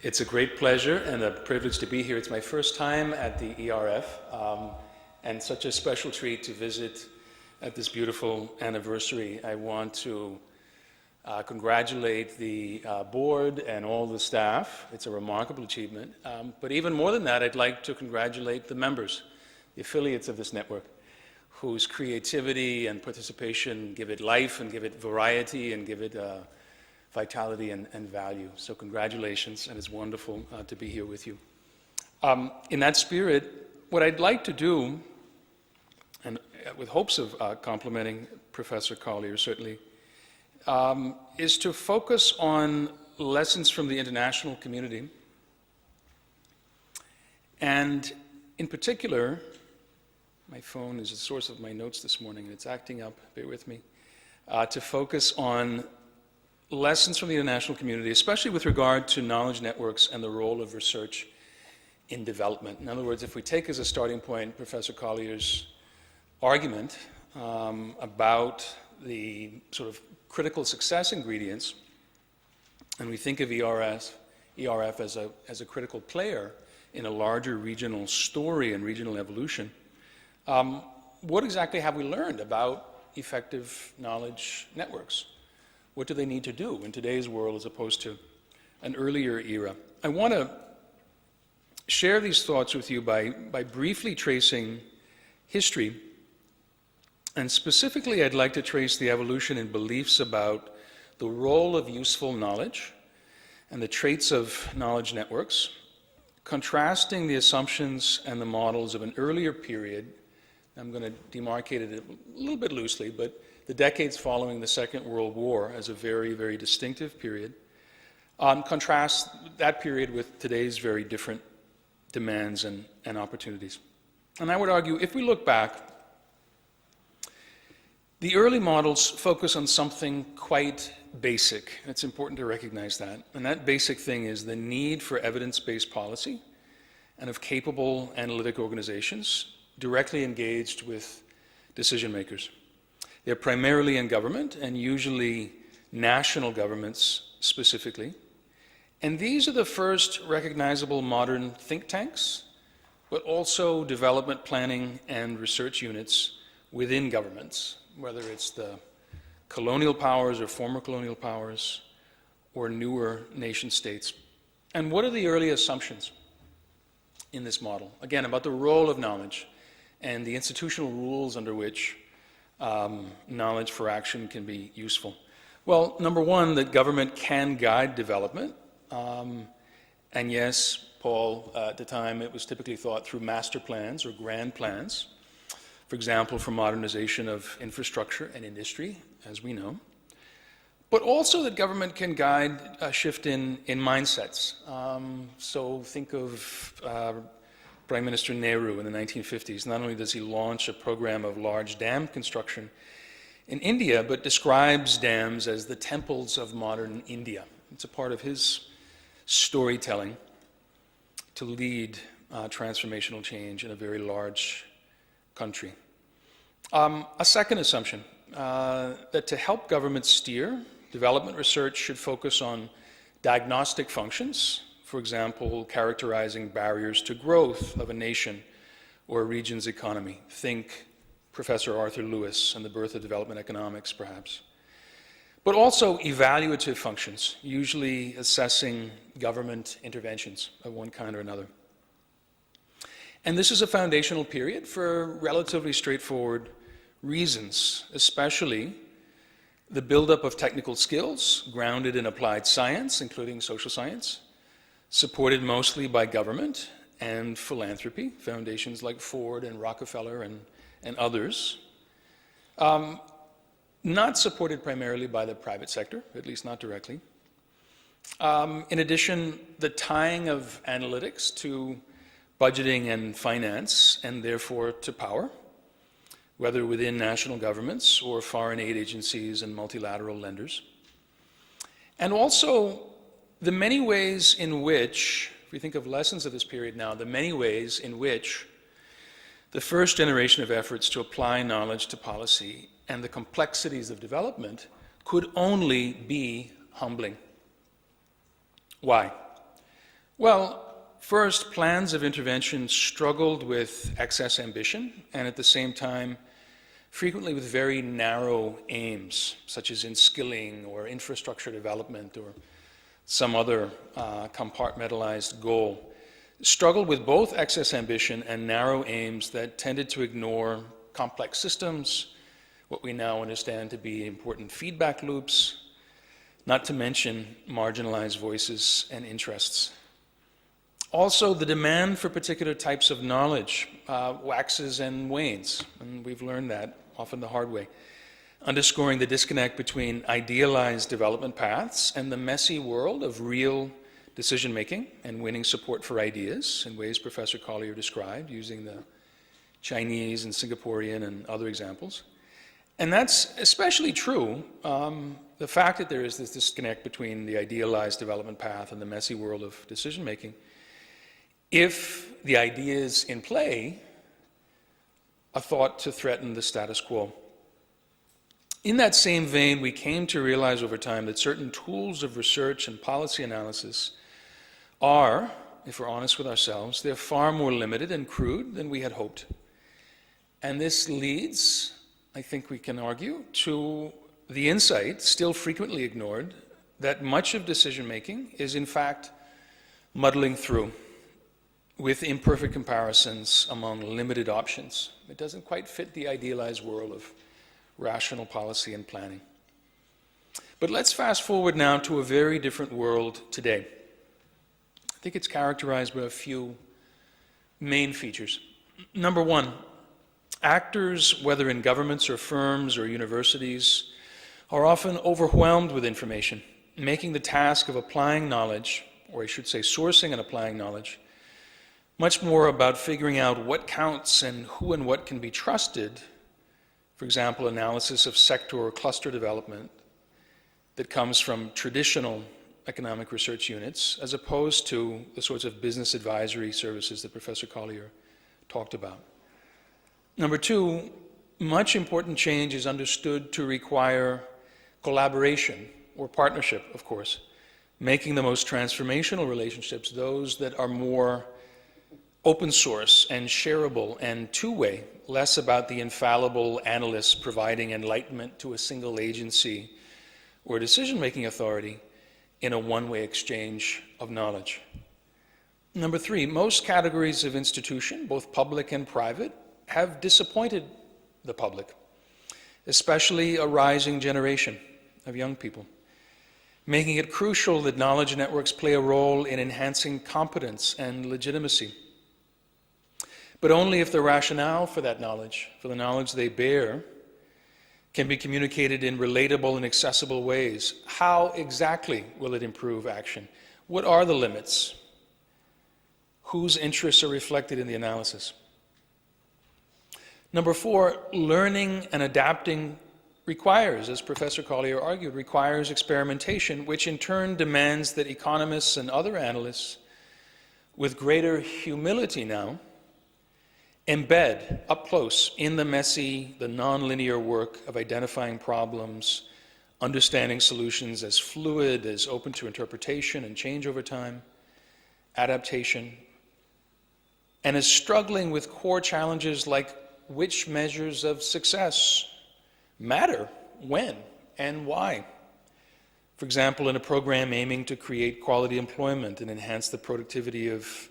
It's a great pleasure and a privilege to be here. It's my first time at the ERF, and such a special treat to visit at this beautiful anniversary. I want to congratulate the board and all the staff. It's a remarkable achievement. But even more than that, I'd like to congratulate the members, the affiliates of this network, whose creativity and participation give it life and give it variety and give it vitality and value. So congratulations, and it's wonderful to be here with you. In that spirit, what I'd like to do, and with hopes of complimenting Professor Collier certainly, is to focus on lessons from the international community, and in particular, my phone is the source of my notes this morning and it's acting up, bear with me, to focus on lessons from the international community, especially with regard to knowledge networks and the role of research in development. In other words, if we take as a starting point Professor Collier's argument about the sort of critical success ingredients, and we think of ERF as a critical player in a larger regional story and regional evolution, what exactly have we learned about effective knowledge networks? What do they need to do in today's world as opposed to an earlier era? I want to share these thoughts with you by briefly tracing history, and specifically I'd like to trace the evolution in beliefs about the role of useful knowledge and the traits of knowledge networks, contrasting the assumptions and the models of an earlier period. I'm going to demarcate it a little bit loosely, but the decades following the Second World War as a very, very distinctive period. Contrast that period with today's very different demands and opportunities. And I would argue, if we look back, the early models focus on something quite basic. It's important to recognize that. And that basic thing is the need for evidence-based policy and of capable analytic organizations directly engaged with decision makers. They're primarily in government, and usually national governments specifically. And these are the first recognizable modern think tanks, but also development planning and research units within governments, whether it's the colonial powers or former colonial powers or newer nation states. And what are the early assumptions in this model? Again, about the role of knowledge and the institutional rules under which knowledge for action can be useful. Well, number one, that government can guide development. And yes, Paul, at the time it was typically thought through master plans or grand plans, for example, for modernization of infrastructure and industry, as we know. But also that government can guide a shift in mindsets. So think of Prime Minister Nehru in the 1950s. Not only does he launch a program of large dam construction in India, but describes dams as the temples of modern India. It's a part of his storytelling to lead transformational change in a very large country. A second assumption, that to help governments steer, development research should focus on diagnostic functions, for example, characterizing barriers to growth of a nation or a region's economy. Think Professor Arthur Lewis and the birth of development economics, perhaps. But also evaluative functions, usually assessing government interventions of one kind or another. And this is a foundational period for relatively straightforward reasons, especially the buildup of technical skills grounded in applied science, including social science, supported mostly by government and philanthropy, foundations like Ford and Rockefeller and others, not supported primarily by the private sector, at least not directly. In addition, the tying of analytics to budgeting and finance, and therefore to power, whether within national governments or foreign aid agencies and multilateral lenders. And also the many ways in which, if we think of lessons of this period now, the many ways in which the first generation of efforts to apply knowledge to policy and the complexities of development could only be humbling. Why? Well, first, plans of intervention struggled with excess ambition and at the same time frequently with very narrow aims, such as in skilling or infrastructure development or some other compartmentalized goal. Struggled with both excess ambition and narrow aims that tended to ignore complex systems, what we now understand to be important feedback loops, not to mention marginalized voices and interests. Also, the demand for particular types of knowledge waxes and wanes, and we've learned that often the hard way, underscoring the disconnect between idealized development paths and the messy world of real decision-making and winning support for ideas in ways Professor Collier described, using the Chinese and Singaporean and other examples. And that's especially true, the fact that there is this disconnect between the idealized development path and the messy world of decision-making, if the ideas in play are thought to threaten the status quo. In that same vein, we came to realize over time that certain tools of research and policy analysis are, if we're honest with ourselves, they're far more limited and crude than we had hoped. And this leads, I think we can argue, to the insight, still frequently ignored, that much of decision-making is in fact muddling through with imperfect comparisons among limited options. It doesn't quite fit the idealized world of rational policy and planning. But let's fast forward now to a very different world today. I think it's characterized by a few main features. Number one, actors, whether in governments or firms or universities, are often overwhelmed with information, making the task of applying knowledge, or I should say sourcing and applying knowledge, much more about figuring out what counts and who and what can be trusted. For example, analysis of sector or cluster development that comes from traditional economic research units, as opposed to the sorts of business advisory services that Professor Collier talked about. Number two, much important change is understood to require collaboration or partnership, of course, making the most transformational relationships those that are more open source and shareable and two-way, less about the infallible analysts providing enlightenment to a single agency or decision-making authority in a one-way exchange of knowledge. Number three, most categories of institution, both public and private, have disappointed the public, especially a rising generation of young people, making it crucial that knowledge networks play a role in enhancing competence and legitimacy. But only if the rationale for that knowledge, for the knowledge they bear, can be communicated in relatable and accessible ways. How exactly will it improve action? What are the limits? Whose interests are reflected in the analysis? Number four, learning and adapting requires, as Professor Collier argued, requires experimentation, which in turn demands that economists and other analysts, with greater humility now, embed up close in the messy, the nonlinear work of identifying problems, understanding solutions as fluid, as open to interpretation and change over time, adaptation, and as struggling with core challenges like which measures of success matter, when, and why. For example, in a program aiming to create quality employment and enhance the productivity of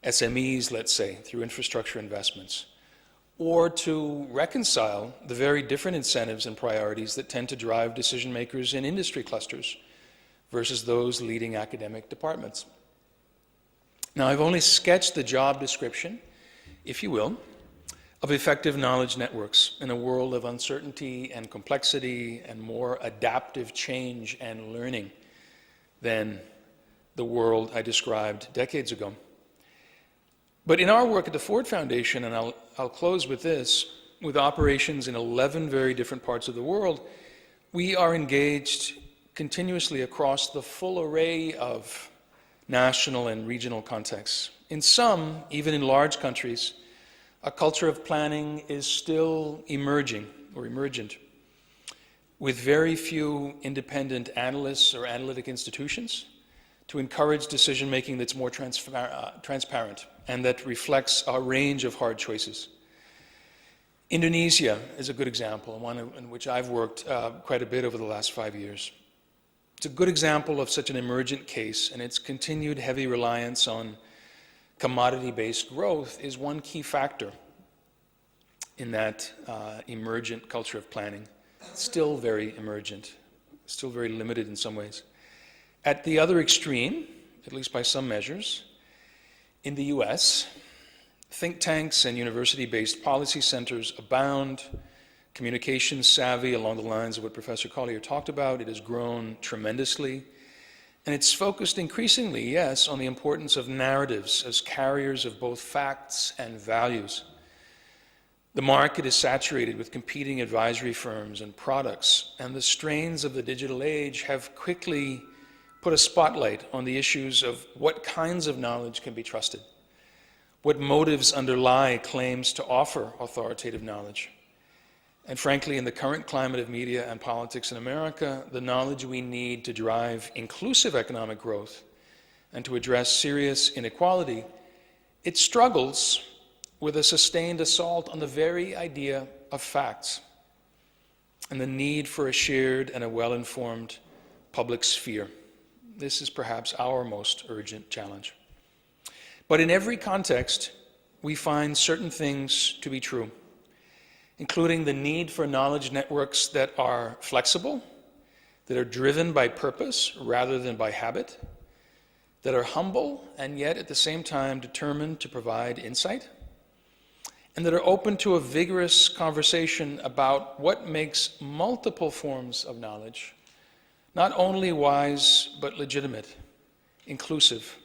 SMEs, let's say, through infrastructure investments, or to reconcile the very different incentives and priorities that tend to drive decision makers in industry clusters versus those leading academic departments. Now, I've only sketched the job description, if you will, of effective knowledge networks in a world of uncertainty and complexity and more adaptive change and learning than the world I described decades ago. But in our work at the Ford Foundation, and I'll close with this, with operations in 11 very different parts of the world, we are engaged continuously across the full array of national and regional contexts. In some, even in large countries, a culture of planning is still emerging or emergent, with very few independent analysts or analytic institutions to encourage decision-making that's more transparent and that reflects a range of hard choices. Indonesia is a good example, one in which I've worked quite a bit over the last 5 years. It's a good example of such an emergent case, and its continued heavy reliance on commodity-based growth is one key factor in that emergent culture of planning. Still very emergent, still very limited in some ways. At the other extreme, at least by some measures, in the US, think tanks and university-based policy centers abound. Communication savvy along the lines of what Professor Collier talked about, it has grown tremendously. And it's focused increasingly, yes, on the importance of narratives as carriers of both facts and values. The market is saturated with competing advisory firms and products, and the strains of the digital age have quickly put a spotlight on the issues of what kinds of knowledge can be trusted, what motives underlie claims to offer authoritative knowledge. And frankly, in the current climate of media and politics in America, the knowledge we need to drive inclusive economic growth and to address serious inequality, it struggles with a sustained assault on the very idea of facts and the need for a shared and a well-informed public sphere. This is perhaps our most urgent challenge. But in every context, we find certain things to be true, including the need for knowledge networks that are flexible, that are driven by purpose rather than by habit, that are humble and yet at the same time determined to provide insight, and that are open to a vigorous conversation about what makes multiple forms of knowledge not only wise but legitimate, inclusive,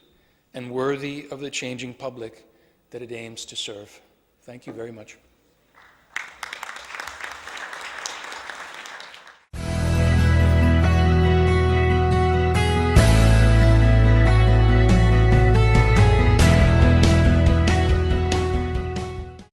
and worthy of the changing public that it aims to serve. Thank you very much.